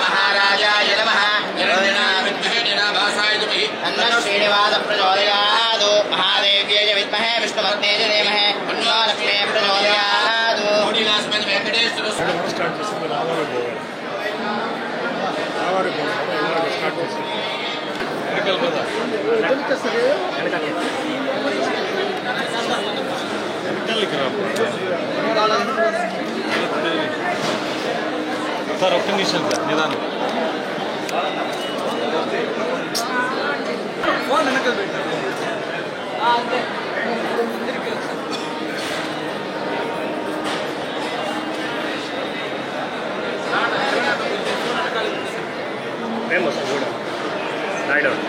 महाराजाय नमः श्रीनिवास प्रचोदयात् महादेव्यै विद्महे विष्णुपत्न्यै च धीमहि लक्ष्मी प्रचोदयात् सर ఒక్క నిమిషం సార్ నిదానం ఫోన్ వెనక పెట్టండి అంతే ఫేమస్ కూడా రైట్ అవుట్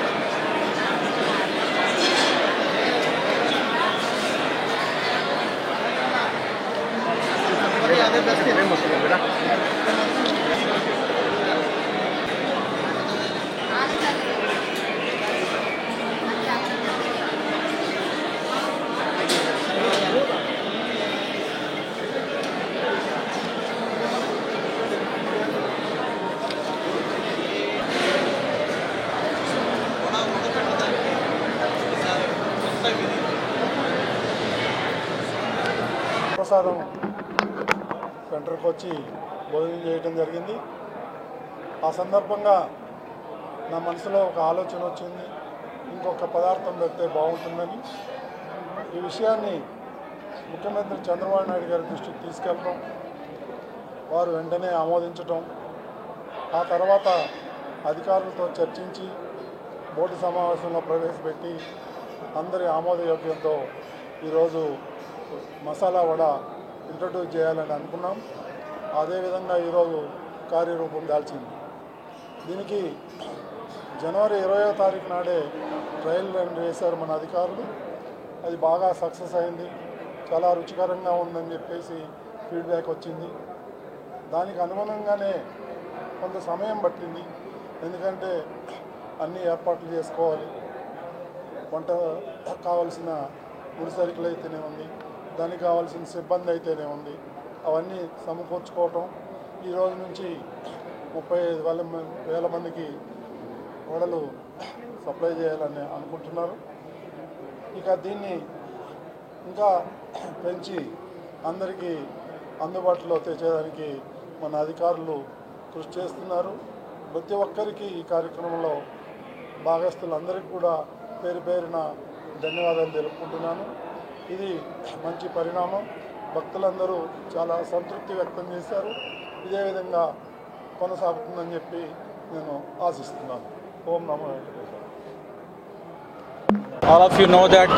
అదే బెస్ట్ ఫేమస్ కూడా ప్రసాదం సెంటర్కి వచ్చి భోజనం చేయడం జరిగింది. ఆ సందర్భంగా నా మనసులో ఒక ఆలోచన వచ్చింది, ఇంకొక పదార్థం పెడితే బాగుంటుందని. ఈ విషయాన్ని ముఖ్యమంత్రి చంద్రబాబు నాయుడు గారి దృష్టికి తీసుకెళ్ళడం, వారు వెంటనే ఆమోదించటం, ఆ తర్వాత అధికారులతో చర్చించి బోర్డు సమావేశంలో ప్రవేశపెట్టి అందరి ఆమోదయోగ్యంతో ఈరోజు మసాలా వడ ఇంట్రడ్యూస్ చేయాలని అనుకున్నాం. అదేవిధంగా ఈరోజు కార్యరూపం దాల్చింది. దీనికి జనవరి 20వ తారీఖు నాడే ట్రయల్ రన్ వేశారు మన అధికారులు. అది బాగా సక్సెస్ అయింది, చాలా రుచికరంగా ఉందని చెప్పేసి ఫీడ్బ్యాక్ వచ్చింది. దానికి అనుగుణంగానే కొంత సమయం పట్టింది, ఎందుకంటే అన్ని ఏర్పాట్లు చేసుకోవాలి. వంట కావాల్సిన ముడిసరుకులు అయితేనే ఉంది, దానికి కావాల్సిన సిబ్బంది అయితేనే ఉంది, అవన్నీ సమకూర్చుకోవటం. ఈ రోజు నుంచి 35,000 మందికి వడలు సప్లై చేయాలని అనుకుంటున్నారు. ఇక దీన్ని ఇంకా పెంచి అందరికీ అందుబాటులో తెచ్చేదానికి మన అధికారులు కృషి చేస్తున్నారు. ప్రతి ఒక్కరికి ఈ కార్యక్రమంలో భాగస్తులందరికీ కూడా పేరు పేరున ధన్యవాదాలు తెలుపుకుంటున్నాను. ఇది మంచి పరిణామం. భక్తులందరూ చాలా సంతృప్తి వ్యక్తం చేశారు. ఇదే విధంగా కొనసాగుతుందని చెప్పి నేను ఆశిస్తున్నాను. ఓం నమో Venkateswara. All of you know that